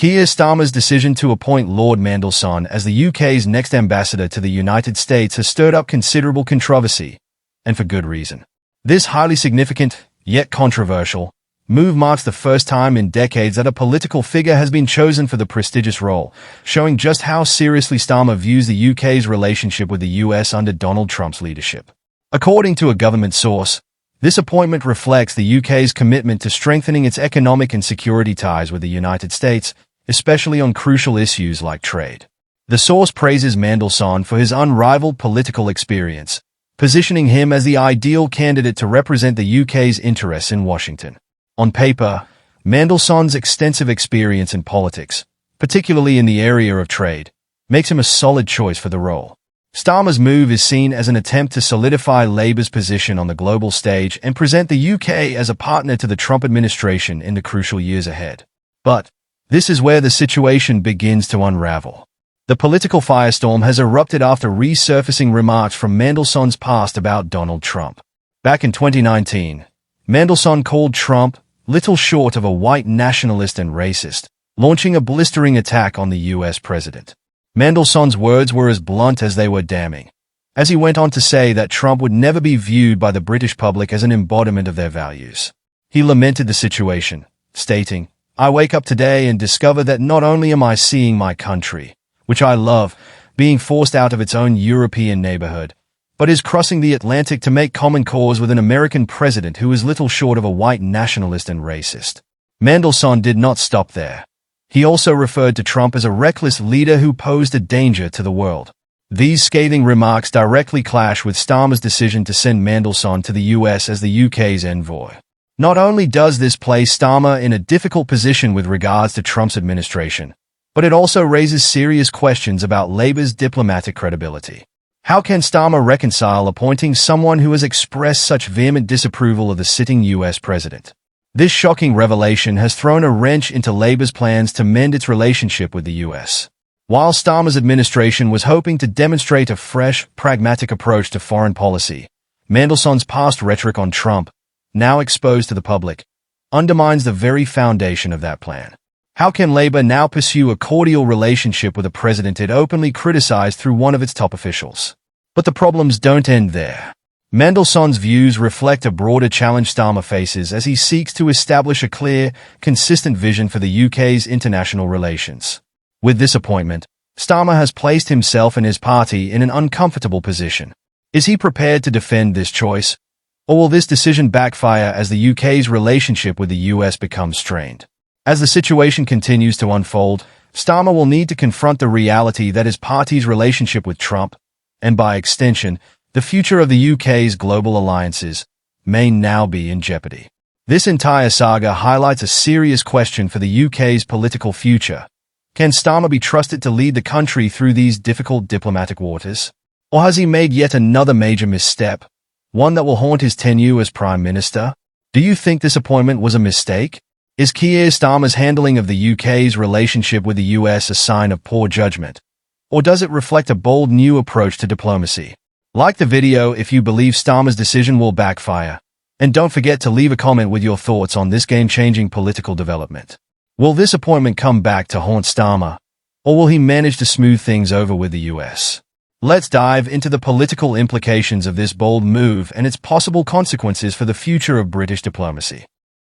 Keir Starmer's decision to appoint Lord Mandelson as the UK's next ambassador to the United States has stirred up considerable controversy, and for good reason. This highly significant, yet controversial, move marks the first time in decades that a political figure has been chosen for the prestigious role, showing just how seriously Starmer views the UK's relationship with the US under Donald Trump's leadership. According to a government source, this appointment reflects the UK's commitment to strengthening its economic and security ties with the United States, especially on crucial issues like trade. The source praises Mandelson for his unrivaled political experience, positioning him as the ideal candidate to represent the UK's interests in Washington. On paper, Mandelson's extensive experience in politics, particularly in the area of trade, makes him a solid choice for the role. Starmer's move is seen as an attempt to solidify Labour's position on the global stage and present the UK as a partner to the Trump administration in the crucial years ahead. But this is where the situation begins to unravel. The political firestorm has erupted after resurfacing remarks from Mandelson's past about Donald Trump. Back in 2019, Mandelson called Trump little short of a white nationalist and racist, launching a blistering attack on the US president. Mandelson's words were as blunt as they were damning, as he went on to say that Trump would never be viewed by the British public as an embodiment of their values. He lamented the situation, stating, "I wake up today and discover that not only am I seeing my country, which I love, being forced out of its own European neighborhood, but is crossing the Atlantic to make common cause with an American president who is little short of a white nationalist and racist." Mandelson did not stop there. He also referred to Trump as a reckless leader who posed a danger to the world. These scathing remarks directly clash with Starmer's decision to send Mandelson to the US as the UK's envoy. Not only does this place Starmer in a difficult position with regards to Trump's administration, but it also raises serious questions about Labour's diplomatic credibility. How can Starmer reconcile appointing someone who has expressed such vehement disapproval of the sitting US president? This shocking revelation has thrown a wrench into Labour's plans to mend its relationship with the US. While Starmer's administration was hoping to demonstrate a fresh, pragmatic approach to foreign policy, Mandelson's past rhetoric on Trump, now exposed to the public, undermines the very foundation of that plan. How can Labour now pursue a cordial relationship with a president it openly criticized through one of its top officials? But the problems don't end there. Mandelson's views reflect a broader challenge Starmer faces as he seeks to establish a clear, consistent vision for the UK's international relations. With this appointment, Starmer has placed himself and his party in an uncomfortable position. Is he prepared to defend this choice? Or will this decision backfire as the UK's relationship with the US becomes strained? As the situation continues to unfold, Starmer will need to confront the reality that his party's relationship with Trump, and by extension, the future of the UK's global alliances, may now be in jeopardy. This entire saga highlights a serious question for the UK's political future. Can Starmer be trusted to lead the country through these difficult diplomatic waters? Or has he made yet another major misstep, one that will haunt his tenure as Prime Minister? Do you think this appointment was a mistake? Is Keir Starmer's handling of the UK's relationship with the US a sign of poor judgment? Or does it reflect a bold new approach to diplomacy? Like the video if you believe Starmer's decision will backfire. And don't forget to leave a comment with your thoughts on this game-changing political development. Will this appointment come back to haunt Starmer? Or will he manage to smooth things over with the US? Let's dive into the political implications of this bold move and its possible consequences for the future of British diplomacy.